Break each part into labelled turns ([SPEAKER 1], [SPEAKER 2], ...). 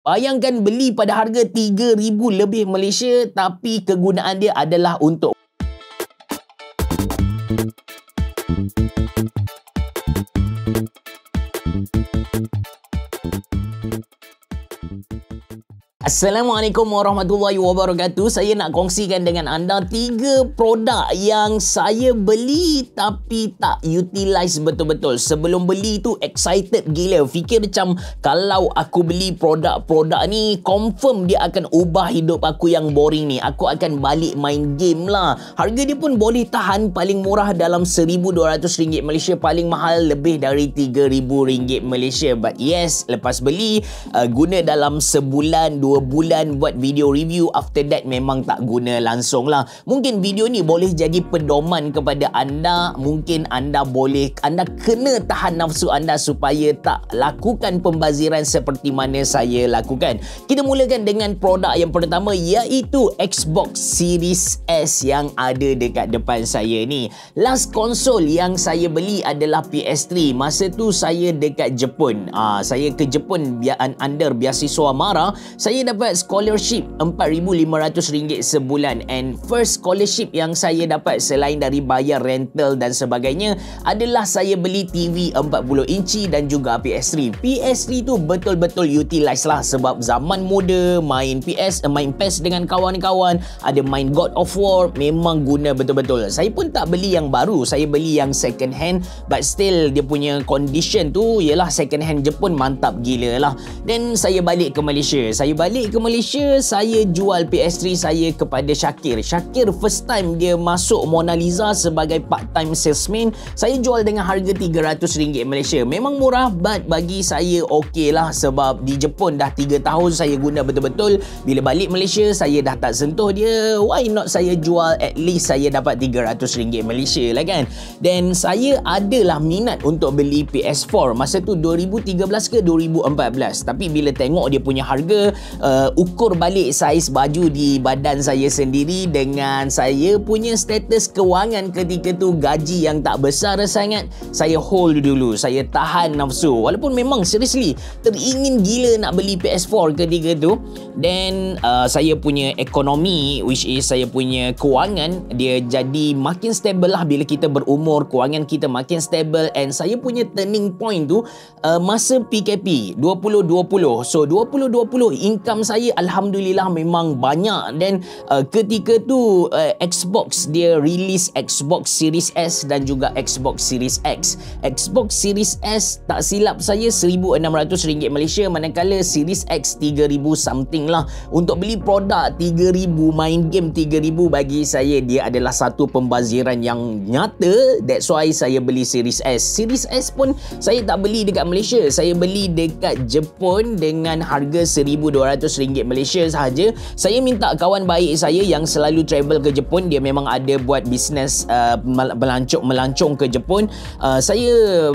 [SPEAKER 1] Bayangkan beli pada harga 3,000 lebih Malaysia tapi kegunaan dia adalah untuk Assalamualaikum warahmatullahi wabarakatuh. Saya nak kongsikan dengan anda 3 produk yang saya beli tapi tak utilize betul-betul. Sebelum beli tu excited gila. Fikir macam kalau aku beli produk-produk ni confirm dia akan ubah hidup aku yang boring ni. Aku akan balik main game lah. Harga dia pun boleh tahan, paling murah dalam RM1,200 Malaysia, paling mahal lebih dari RM3,000 Malaysia. But yes, lepas beli guna dalam sebulan 2 bulan buat video review, after that memang tak guna langsung lah. Mungkin video ni boleh jadi pedoman kepada anda. Mungkin anda kena tahan nafsu anda supaya tak lakukan pembaziran seperti mana saya lakukan. Kita mulakan dengan produk yang pertama, iaitu Xbox Series S yang ada dekat depan saya ni. Last konsol yang saya beli adalah PS3. Masa tu saya dekat Jepun. Saya ke Jepun under beasiswa MARA. Saya dapat scholarship RM4,500 sebulan, and first scholarship yang saya dapat selain dari bayar rental dan sebagainya adalah saya beli TV 40 inci dan juga PS3. PS3 tu betul-betul utilize lah sebab zaman muda main PES dengan kawan-kawan, ada main God of War, memang guna betul-betul. Saya pun tak beli yang baru, saya beli yang second hand, but still dia punya condition tu ialah second hand Jepun mantap gila lah. Dan saya balik ke Malaysia. Saya jual PS3 saya kepada Syakir. Syakir first time dia masuk Mona Lisa sebagai part-time salesman. Saya jual dengan harga RM300 Malaysia. Memang murah, but bagi saya okey lah sebab di Jepun dah 3 tahun saya guna betul-betul. Bila balik Malaysia saya dah tak sentuh dia. Why not saya jual, at least saya dapat RM300 Malaysia lah kan. Dan saya adalah minat untuk beli PS4. Masa tu 2013 ke 2014. Tapi bila tengok dia punya harga, ukur balik saiz baju di badan saya sendiri dengan saya punya status kewangan ketika tu, gaji yang tak besar sangat, saya hold dulu, saya tahan nafsu. Walaupun memang seriously teringin gila nak beli PS4 ketika tu. Dan saya punya ekonomi, which is saya punya kewangan, dia jadi makin stable lah bila kita berumur, kewangan kita makin stable. And saya punya turning point tu masa PKP 2020. So 2020 income saya alhamdulillah memang banyak. Dan ketika tu Xbox dia release Xbox Series S dan juga Xbox Series X. Xbox Series S tak silap saya RM1,600 Malaysia, manakala Series X 3,000 something lah. Untuk beli produk 3,000, main game 3,000, bagi saya dia adalah satu pembaziran yang nyata. That's why saya beli Series S. Series S pun saya tak beli dekat Malaysia, saya beli dekat Jepun dengan harga RM1,200 Malaysia sahaja. Saya minta kawan baik saya yang selalu travel ke Jepun, dia memang ada buat bisnes melancong ke Jepun. Saya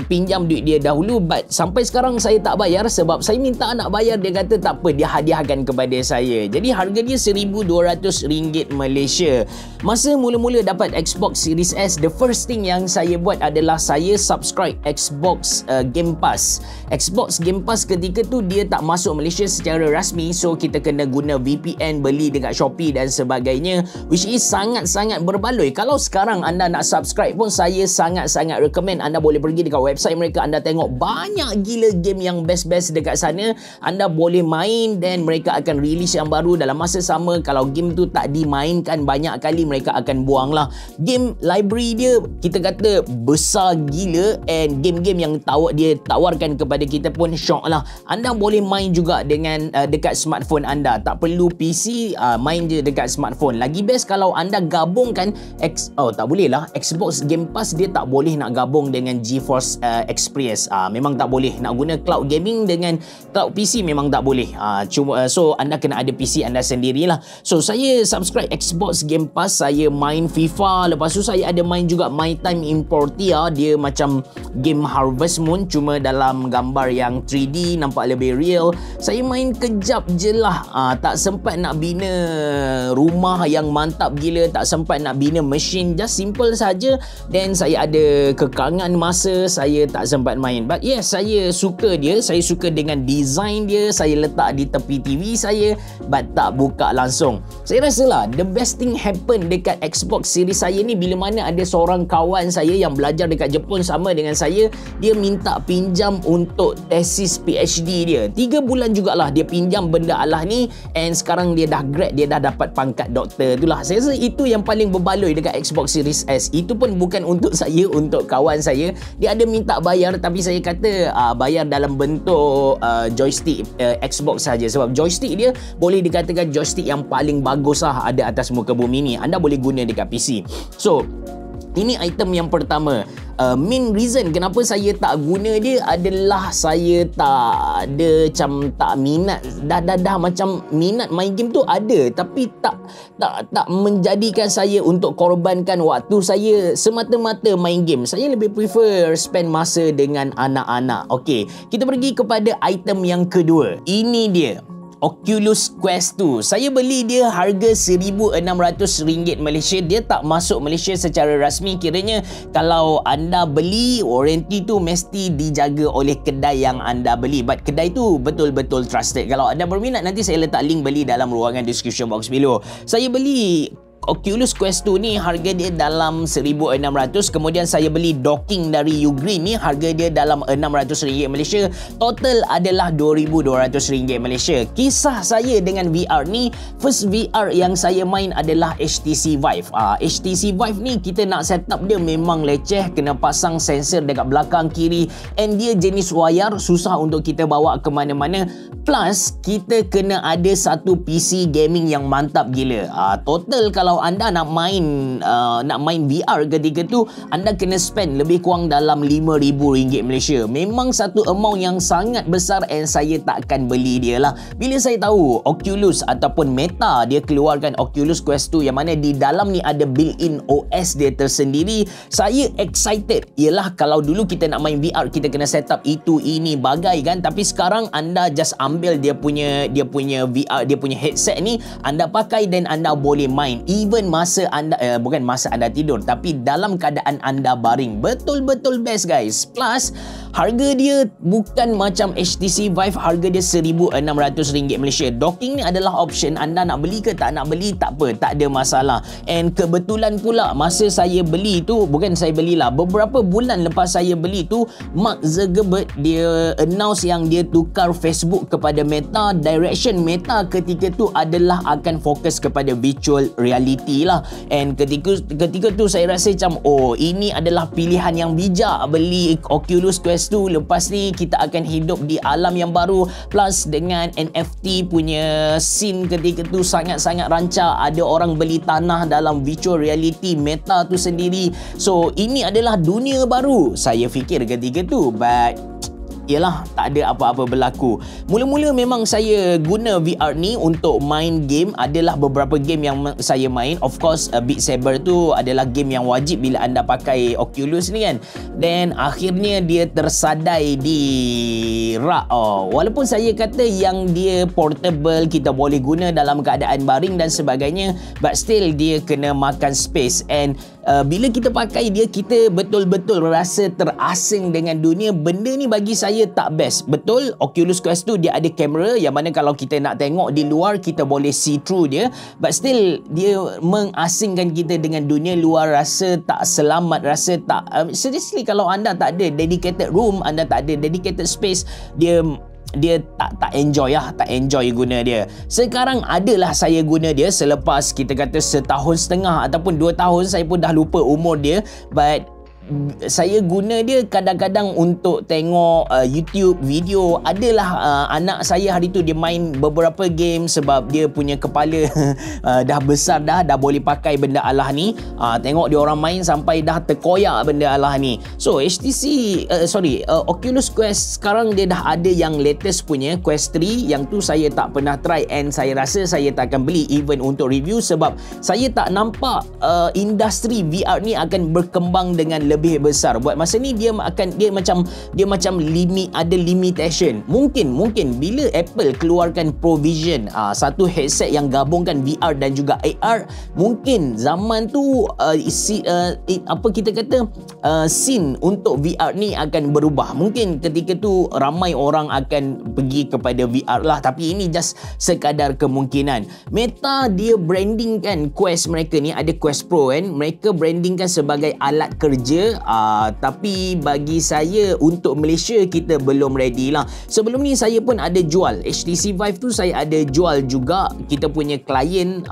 [SPEAKER 1] pinjam duit dia dahulu, but sampai sekarang saya tak bayar sebab saya minta nak bayar, dia kata tak apa, dia hadiahkan kepada saya. Jadi harga dia RM1,200 Malaysia. Masa mula-mula dapat Xbox Series S, the first thing yang saya buat adalah saya subscribe Xbox Game Pass. Xbox Game Pass ketika tu dia tak masuk Malaysia secara rasmi, so kita kena guna VPN, beli dekat Shopee dan sebagainya, which is sangat-sangat berbaloi. Kalau sekarang anda nak subscribe pun, saya sangat-sangat recommend anda boleh pergi dekat website mereka, anda tengok banyak gila game yang best-best dekat sana. Anda boleh main dan mereka akan release yang baru dalam masa sama. Kalau game tu tak dimainkan banyak kali, mereka akan buang lah. Game library dia kita kata besar gila, and game-game yang dia tawarkan kepada kita pun syok lah. Anda boleh main juga dengan dekat smartphone anda, tak perlu PC, main je dekat smartphone. Lagi best kalau anda gabungkan tak boleh lah, Xbox Game Pass dia tak boleh nak gabung dengan GeForce Experience. Memang tak boleh nak guna cloud gaming dengan cloud PC, memang tak boleh. So anda kena ada PC anda sendirilah. So saya subscribe Xbox Game Pass, saya main FIFA, lepas tu saya ada main juga My Time in Portia. Dia macam game Harvest Moon cuma dalam gambar yang 3D, nampak lebih real. Saya main kejap je lah, tak sempat nak bina rumah yang mantap gila, tak sempat nak bina mesin, just simple saja. Dan saya ada kekangan masa, saya tak sempat main. But yes, saya suka dia, saya suka dengan design dia, saya letak di tepi TV saya, but tak buka langsung. Saya rasa lah the best thing happen dekat Xbox Series saya ni bila mana ada seorang kawan saya yang belajar dekat Jepun sama dengan saya, dia minta pinjam untuk tesis PhD dia. 3 bulan jugalah dia pinjam benda alah ni, and sekarang dia dah grad, dia dah dapat pangkat doktor. Itulah, saya rasa itu yang paling berbaloi dekat Xbox Series S. Itu pun bukan untuk saya, untuk kawan saya. Dia ada minta bayar, tapi saya kata bayar dalam bentuk joystick Xbox saja, sebab joystick dia boleh dikatakan joystick yang paling bagus lah ada atas muka bumi ni. Anda boleh guna dekat PC. So ini item yang pertama. Main reason kenapa saya tak guna dia adalah saya tak ada, macam tak minat. Dah macam minat main game tu ada, tapi tak menjadikan saya untuk korbankan waktu saya semata-mata main game. Saya lebih prefer spend masa dengan anak-anak. Okey, kita pergi kepada item yang kedua. Ini dia, Oculus Quest 2. Saya beli dia harga RM1,600 Malaysia. Dia tak masuk Malaysia secara rasmi. Kiranya kalau anda beli, warranty tu mesti dijaga oleh kedai yang anda beli. But kedai tu betul-betul trusted. Kalau anda berminat, nanti saya letak link beli dalam ruangan description box below. Saya beli Oculus Quest 2 ni harga dia dalam RM1,600. Kemudian saya beli docking dari Ugreen ni, harga dia dalam RM600 Malaysia. Total adalah RM2,200 Malaysia. Kisah saya dengan VR ni, first VR yang saya main adalah HTC Vive. HTC Vive ni kita nak setup dia memang leceh, kena pasang sensor dekat belakang kiri, and dia jenis wayar, susah untuk kita bawa ke mana-mana. Plus kita kena ada satu PC gaming yang mantap gila. Total kalau anda nak main VR ketika tu, anda kena spend lebih kurang dalam RM5,000 Malaysia. Memang satu amount yang sangat besar, and saya takkan beli dia lah. Bila saya tahu Oculus ataupun Meta dia keluarkan Oculus Quest 2 yang mana di dalam ni ada built-in OS dia tersendiri, saya excited. Yelah, kalau dulu kita nak main VR kita kena set up itu ini bagai kan, tapi sekarang anda just ambil dia punya VR, dia punya headset ni, anda pakai dan anda boleh main. Even masa anda bukan masa anda tidur, tapi dalam keadaan anda baring. Betul-betul best guys. Plus harga dia bukan macam HTC Vive, harga dia RM1,600 Malaysia. Docking ni adalah option, anda nak beli ke tak nak beli tak apa, tak ada masalah. And kebetulan pula masa saya beli tu, bukan saya belilah, beberapa bulan lepas saya beli tu, Mark Zuckerberg dia announce yang dia tukar Facebook kepada Meta. Direction Meta ketika tu adalah akan fokus kepada virtual reality lah. And ketika tu saya rasa macam, oh ini adalah pilihan yang bijak, beli Oculus Quest 2. Lepas ni kita akan hidup di alam yang baru. Plus dengan NFT punya scene ketika tu sangat-sangat rancak. Ada orang beli tanah dalam virtual reality Meta tu sendiri. So ini adalah dunia baru saya fikir ketika tu. But yalah, tak ada apa-apa berlaku. Mula-mula memang saya guna VR ni untuk main game. Adalah beberapa game yang saya main. Of course, Beat Saber tu adalah game yang wajib bila anda pakai Oculus ni kan. Then akhirnya dia tersadai di rak. Walaupun saya kata yang dia portable, kita boleh guna dalam keadaan baring dan sebagainya, but still dia kena makan space. And bila kita pakai dia, kita betul-betul rasa terasing dengan dunia. Benda ni bagi saya tak best. Betul, Oculus Quest 2 dia ada kamera yang mana kalau kita nak tengok di luar, kita boleh see through dia. But still, dia mengasingkan kita dengan dunia luar. Rasa tak selamat, rasa tak... seriously, kalau anda tak ada dedicated room, anda tak ada dedicated space, dia tak enjoy lah, tak enjoy guna dia. Sekarang adalah saya guna dia selepas kita kata 1.5 tahun ataupun 2 tahun, saya pun dah lupa umur dia. But saya guna dia kadang-kadang untuk tengok YouTube video. Adalah anak saya hari tu dia main beberapa game sebab dia punya kepala dah besar dah boleh pakai benda alah ni. Tengok dia orang main sampai dah terkoyak benda alah ni. So Oculus Quest sekarang dia dah ada yang latest punya Quest 3. Yang tu saya tak pernah try, and saya rasa saya tak akan beli even untuk review, sebab saya tak nampak industri VR ni akan berkembang dengan lebih besar. Buat masa ni dia macam ada limitation. Mungkin bila Apple keluarkan provision satu headset yang gabungkan VR dan juga AR, mungkin zaman tu scene untuk VR ni akan berubah. Mungkin ketika tu ramai orang akan pergi kepada VR lah, tapi ini just sekadar kemungkinan. Meta dia brandingkan Quest mereka ni, ada Quest Pro kan, mereka brandingkan sebagai alat kerja, tapi bagi saya untuk Malaysia kita belum ready lah. Sebelum ni saya pun ada jual HTC Vive tu, saya ada jual juga. Kita punya klien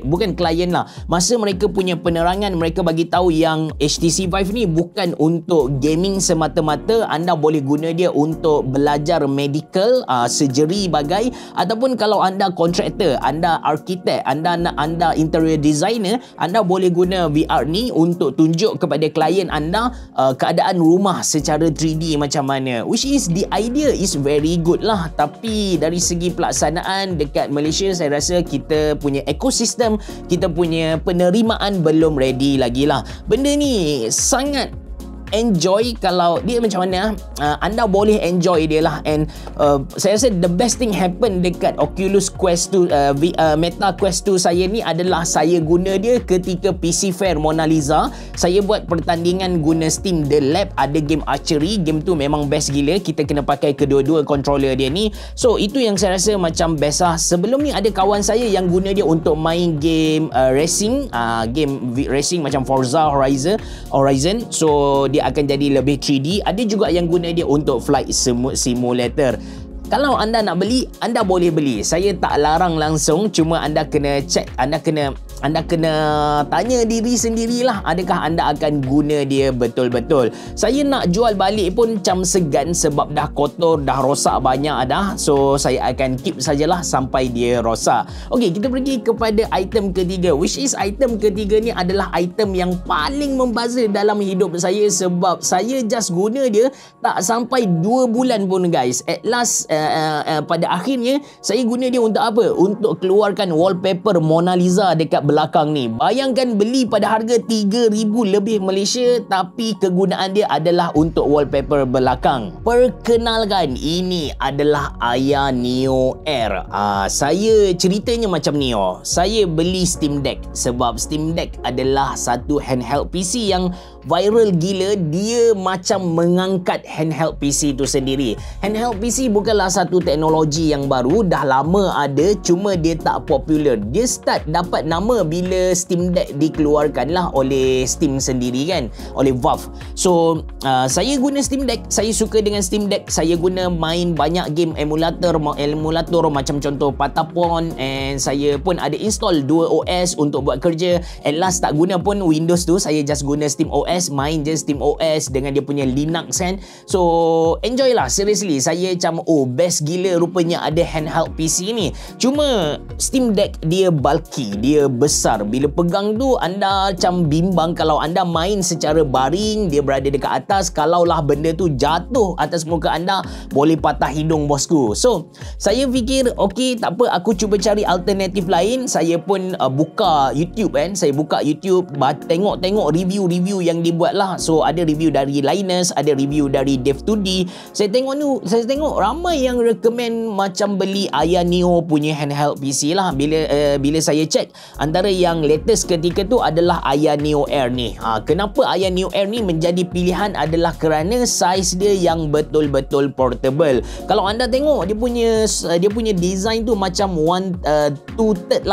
[SPEAKER 1] bukan klien lah, masa mereka punya penerangan mereka bagi tahu yang HTC Vive ni bukan untuk gaming semata-mata, anda boleh guna dia untuk belajar medical, surgery bagai, ataupun kalau anda kontraktor, anda arkitek, anda interior designer, anda boleh guna VR ni untuk tunjuk kepada klien anda keadaan rumah secara 3D macam mana, which is the idea is very good lah. Tapi dari segi pelaksanaan dekat Malaysia, saya rasa kita punya ekosistem, kita punya penerimaan belum ready lagi lah. Benda ni sangat enjoy. Kalau dia macam mana, anda boleh enjoy dia lah. And saya rasa the best thing happen dekat Oculus Quest 2, Meta Quest 2 saya ni adalah saya guna dia ketika PC Fair Mona Lisa. Saya buat pertandingan guna Steam The Lab, ada game archery, game tu memang best gila, kita kena pakai kedua-dua controller dia ni. So itu yang saya rasa macam best lah. Sebelum ni ada kawan saya yang guna dia untuk main game racing, game racing macam Forza Horizon. So dia akan jadi lebih 3D. Ada juga yang guna dia untuk flight simulator. Kalau anda nak beli, anda boleh beli. Saya tak larang langsung, cuma anda kena check, anda kena tanya diri sendirilah, adakah anda akan guna dia betul-betul. Saya nak jual balik pun macam segan sebab dah kotor, dah rosak banyak dah. So saya akan keep sajalah sampai dia rosak. Okey, kita pergi kepada item ketiga, which is item ketiga ni adalah item yang paling membazir dalam hidup saya, sebab saya just guna dia tak sampai 2 bulan pun guys. At last pada akhirnya saya guna dia untuk apa? Untuk keluarkan wallpaper Mona Lisa dekat belakang ni. Bayangkan beli pada harga 3,000 lebih Malaysia, tapi kegunaan dia adalah untuk wallpaper belakang. Perkenalkan, ini adalah Aya Neo Air. Saya ceritanya macam ni. Saya beli Steam Deck sebab Steam Deck adalah satu handheld PC yang viral gila. Dia macam mengangkat handheld PC tu sendiri. Handheld PC bukanlah satu teknologi yang baru, dah lama ada, cuma dia tak popular. Dia start dapat nama bila Steam Deck dikeluarkan lah oleh Steam sendiri kan, oleh Valve. So saya guna Steam Deck, saya suka dengan Steam Deck. Saya guna main banyak game emulator macam contoh Patapon, and saya pun ada install 2 OS untuk buat kerja. At last tak guna pun Windows tu, saya just guna Steam OS, main je Steam OS dengan dia punya Linux kan. So enjoy lah, seriously. Saya macam best gila rupanya ada handheld PC ni. Cuma Steam Deck dia bulky, dia besar. Bila pegang tu anda macam bimbang. Kalau anda main secara baring, dia berada dekat atas. Kalaulah benda tu jatuh atas muka anda, boleh patah hidung bosku. So saya fikir okey, tak apa, aku cuba cari alternatif lain. Saya pun buka YouTube kan. Saya buka YouTube, tengok review yang dibuat lah. So ada review dari Linus, ada review dari Dev2D. Saya tengok ramai yang recommend macam beli Aya Neo punya handheld PC lah. Bila saya check, antara yang latest ketika tu adalah Aya Neo Air ni. Kenapa Aya Neo Air ni menjadi pilihan adalah kerana saiz dia yang betul-betul portable. Kalau anda tengok dia punya design tu macam two-third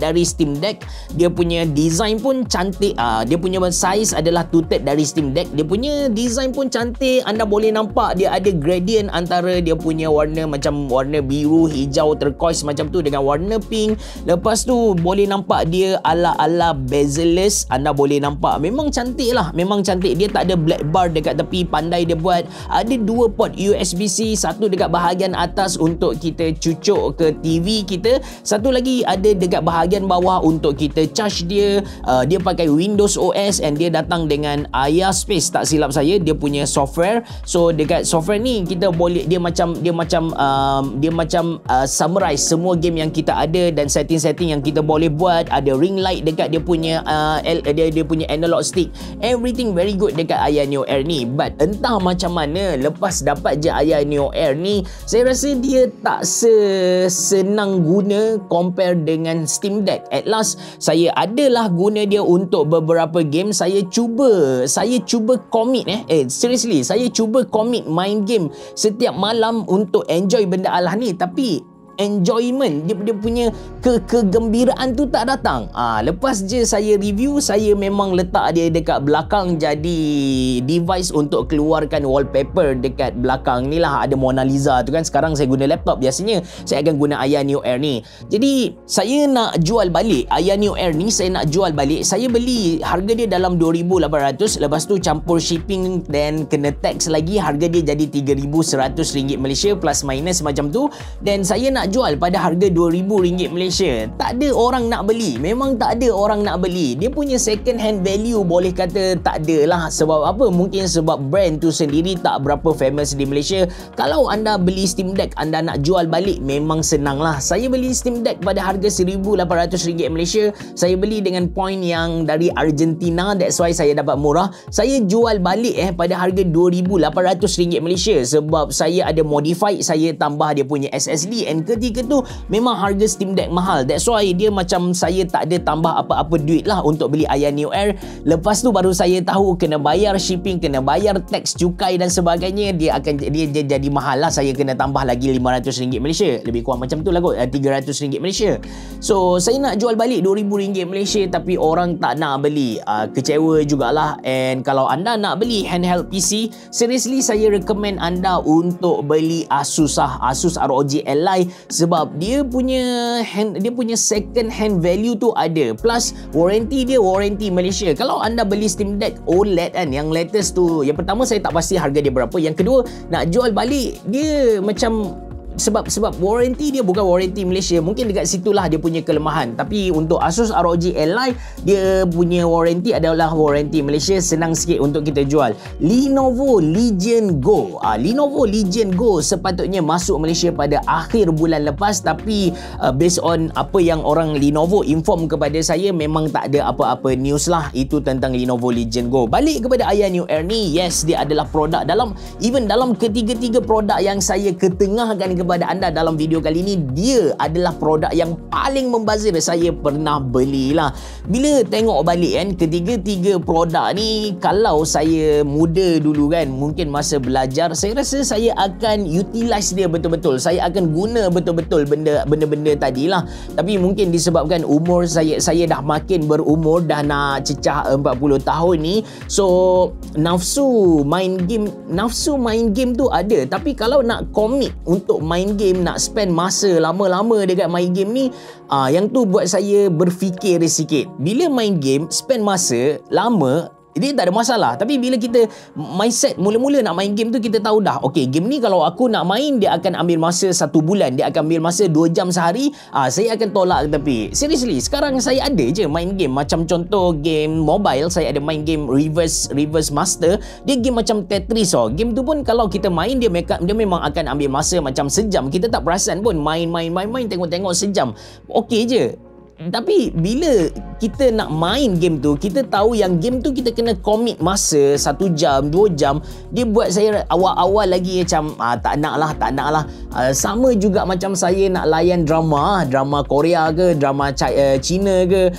[SPEAKER 1] dari Steam Deck. Dia punya design pun cantik. Dia punya saiz adalah two-third dari Steam Deck. Dia punya design pun cantik. Anda boleh nampak dia ada gradient antara dia punya warna, macam warna biru, hijau, turquoise macam tu dengan warna pink. Lepas tu boleh nampak dia ala-ala bezel-less. Anda boleh nampak memang cantik lah, memang cantik. Dia tak ada black bar dekat tepi, pandai dia buat. Ada 2 port USB-C, satu dekat bahagian atas untuk kita cucuk ke TV kita, satu lagi ada dekat bahagian bawah untuk kita charge dia. Dia pakai Windows OS and dia datang dengan Aya Space, tak silap saya dia punya software. So dekat software ni kita boleh, dia macam summarize semua game yang kita ada dan setting-setting yang kita boleh buat. kuat, ada ring light dekat dia punya dia punya analog stick. Everything very good dekat Aya Neo Air ni. But entah macam mana lepas dapat je Aya Neo Air ni, saya rasa dia tak senang guna compare dengan Steam Deck. At last saya adalah guna dia untuk beberapa game. Saya cuba commit seriously, saya cuba commit main game setiap malam untuk enjoy benda alah ni, tapi enjoyment dia punya kegembiraan tu tak datang. Lepas je saya review, saya memang letak dia dekat belakang jadi device untuk keluarkan wallpaper dekat belakang ni lah. Ada Mona Lisa tu kan. Sekarang saya guna laptop, biasanya saya akan guna Aya Neo Air ni. Jadi saya nak jual balik Aya Neo Air ni, saya nak jual balik. Saya beli harga dia dalam 2,800, lepas tu campur shipping dan kena tax lagi, harga dia jadi RM3,100 Malaysia plus minus macam tu. Dan saya nak jual pada harga RM2,000 Malaysia. Tak ada orang nak beli. Memang tak ada orang nak beli. Dia punya second hand value boleh kata tak ada lah. Sebab apa? Mungkin sebab brand tu sendiri tak berapa famous di Malaysia. Kalau anda beli Steam Deck, anda nak jual balik, memang senang lah. Saya beli Steam Deck pada harga RM1,800 Malaysia. Saya beli dengan point yang dari Argentina. That's why saya dapat murah. Saya jual balik pada harga RM2,800 Malaysia. Sebab saya ada modify, saya tambah dia punya SSD. And ketika tu memang harga Steam Deck mahal. That's why dia macam saya tak ada tambah apa-apa duit lah untuk beli Aya Neo Air. Lepas tu baru saya tahu kena bayar shipping, kena bayar tax, cukai dan sebagainya. Dia jadi mahal lah. Saya kena tambah lagi RM500 Malaysia. Lebih kurang macam tu lah kot, RM300 Malaysia. So saya nak jual balik RM2,000 Malaysia, tapi orang tak nak beli. Kecewa jugalah. And kalau anda nak beli handheld PC, seriously saya recommend anda untuk beli Asus ROG Ally. Sebab dia punya second hand value tu ada, plus warranty dia warranty Malaysia. Kalau anda beli Steam Deck OLED kan, yang latest tu, yang pertama saya tak pasti harga dia berapa, yang kedua nak jual balik dia macam sebab warranty dia bukan warranty Malaysia. Mungkin dekat situlah dia punya kelemahan. Tapi untuk Asus ROG Ally, dia punya warranty adalah warranty Malaysia. Senang sikit untuk kita jual. Lenovo Legion Go. Lenovo Legion Go sepatutnya masuk Malaysia pada akhir bulan lepas, tapi based on apa yang orang Lenovo inform kepada saya, memang tak ada apa-apa news lah itu tentang Lenovo Legion Go. Balik kepada Aya Neo Air ni, yes, dia adalah produk dalam ketiga-tiga produk yang saya ketengahkan kepada anda dalam video kali ini, dia adalah produk yang paling membazir saya pernah belilah. Bila tengok balik kan, ketiga-tiga produk ni, kalau saya muda dulu kan, mungkin masa belajar, saya rasa saya akan utilize dia betul-betul. Saya akan guna betul-betul benda-benda tadilah. Tapi mungkin disebabkan umur saya dah makin berumur, dah nak cecah 40 tahun ni, so nafsu main game tu ada. Tapi kalau nak commit untuk main game, nak spend masa lama-lama dekat main game ni, yang tu buat saya berfikir sikit. Bila main game, spend masa lama, dia tak ada masalah. Tapi bila kita mindset mula-mula nak main game tu, kita tahu dah, okay, game ni kalau aku nak main, dia akan ambil masa 1 bulan, dia akan ambil masa 2 jam sehari, saya akan tolak ke tepi. Seriously, sekarang saya ada je main game. Macam contoh game mobile, saya ada main game Reverse Master. Dia game macam Tetris. Game tu pun kalau kita main, dia memang akan ambil masa macam sejam. Kita tak perasan pun, main, tengok-tengok sejam, okay je. Tapi bila kita nak main game tu, kita tahu yang game tu kita kena commit masa 1 jam, 2 jam. Dia buat saya awal-awal lagi macam tak nak lah. Sama juga macam saya nak layan drama Korea ke, drama Cina ke,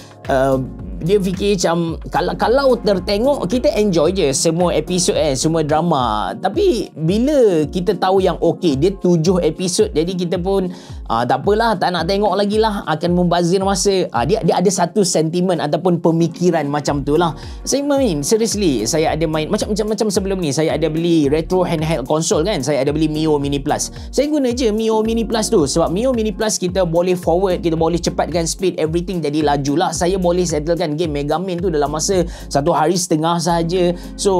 [SPEAKER 1] dia fikir macam kalau tertengok, kita enjoy je semua episod semua drama. Tapi bila kita tahu yang okay, dia 7 episod, jadi kita pun tak apalah, tak nak tengok lagi lah, akan membazir masa. Dia ada satu sentimen ataupun pemikiran macam tu lah. Saya main, seriously, saya ada main macam sebelum ni, saya ada beli retro handheld console kan, saya ada beli Mio Mini Plus. Saya guna je Mio Mini Plus tu, sebab Mio Mini Plus kita boleh forward, kita boleh cepatkan speed, everything jadi laju lah. Saya boleh settlekan game Mega Man tu dalam masa 1 hari setengah sahaja. So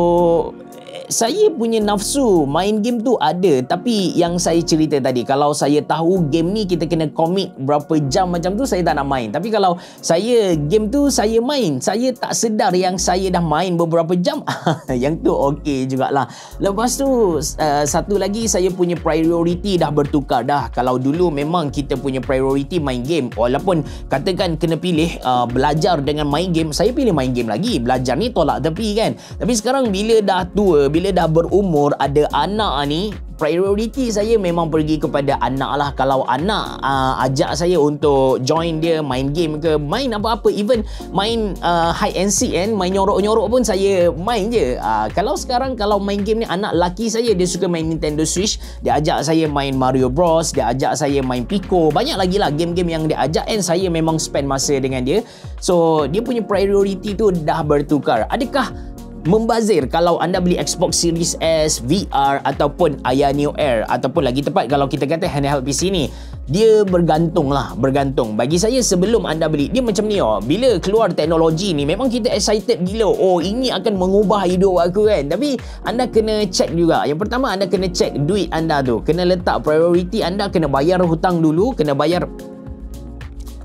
[SPEAKER 1] saya punya nafsu main game tu ada, tapi yang saya cerita tadi, kalau saya tahu game ni kita kena commit berapa jam macam tu, saya tak nak main. Tapi kalau saya game tu saya main, saya tak sedar yang saya dah main beberapa jam, yang tu okey jugalah. Lepas tu satu lagi, saya punya priority dah bertukar dah. Kalau dulu memang kita punya priority main game, walaupun katakan kena pilih belajar dengan main game, saya pilih main game lagi. Belajar ni tolak tepi kan. Tapi sekarang bila dah tua, bila dah berumur, ada anak ni, priority saya memang pergi kepada anak lah. Kalau anak ajak saya untuk join dia main game ke, main apa-apa, even main hide and seek kan, main nyorok-nyorok pun saya main je. Kalau sekarang kalau main game ni, anak laki saya dia suka main Nintendo Switch, dia ajak saya main Mario Bros, dia ajak saya main Pico, banyak lagi lah game-game yang dia ajak, and saya memang spend masa dengan dia. So dia punya priority tu dah bertukar. Adakah membazir kalau anda beli Xbox Series S, VR ataupun Aya Neo Air, ataupun lagi tepat kalau kita kata handheld PC ni, dia bergantung lah, bergantung. Bagi saya sebelum anda beli, dia macam ni bila keluar teknologi ni memang kita excited gila, ini akan mengubah hidup aku kan. Tapi anda kena check juga. Yang pertama, anda kena check duit anda tu, kena letak priority anda, kena bayar hutang dulu, kena bayar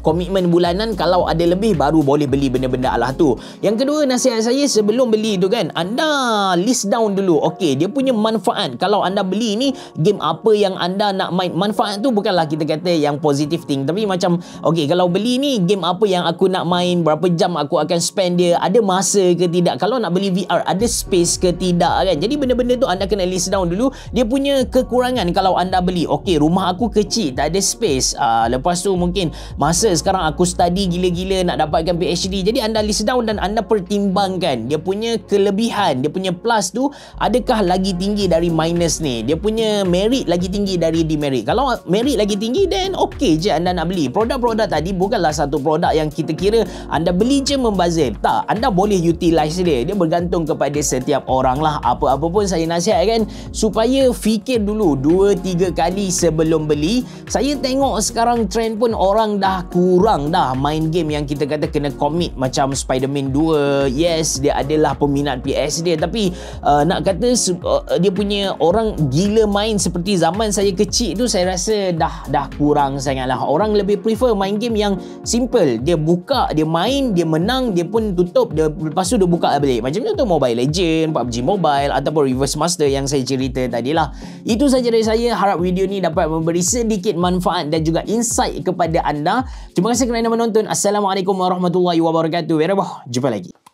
[SPEAKER 1] komitmen bulanan. Kalau ada lebih baru boleh beli benda-benda alah tu. Yang kedua, nasihat saya sebelum beli tu kan, anda list down dulu. Okey, dia punya manfaat. Kalau anda beli ni, game apa yang anda nak main, manfaat tu bukanlah kita kata yang positive thing, tapi macam okey, kalau beli ni, game apa yang aku nak main, berapa jam aku akan spend dia, ada masa ke tidak, kalau nak beli VR ada space ke tidak kan. Jadi benda-benda tu anda kena list down dulu. Dia punya kekurangan kalau anda beli, okey, rumah aku kecil, tak ada space, lepas tu mungkin masa sekarang aku study gila-gila nak dapatkan PhD. Jadi anda list down dan anda pertimbangkan dia punya kelebihan, dia punya plus tu adakah lagi tinggi dari minus ni, dia punya merit lagi tinggi dari demerit. Kalau merit lagi tinggi, then okey je anda nak beli. Produk-produk tadi bukanlah satu produk yang kita kira anda beli je membazir. Tak, anda boleh utilize dia. Dia bergantung kepada setiap orang lah. Apa-apa pun saya nasihatkan supaya fikir dulu 2-3 kali sebelum beli. Saya tengok sekarang trend pun orang dah kurang dah main game yang kita kata kena commit, macam Spider-Man 2. Yes, dia adalah peminat PS dia, tapi nak kata dia punya orang gila main seperti zaman saya kecil tu, saya rasa dah kurang sangat lah. Orang lebih prefer main game yang simple. Dia buka, dia main, dia menang, dia pun tutup, dia lepas tu dia buka balik. Macam contoh Mobile Legend, PUBG Mobile ataupun Reverse Master yang saya cerita tadi lah. Itu saja dari saya. Harap video ni dapat memberi sedikit manfaat dan juga insight kepada anda. Terima kasih kerana menonton. Assalamualaikum warahmatullahi wabarakatuh. Jumpa lagi.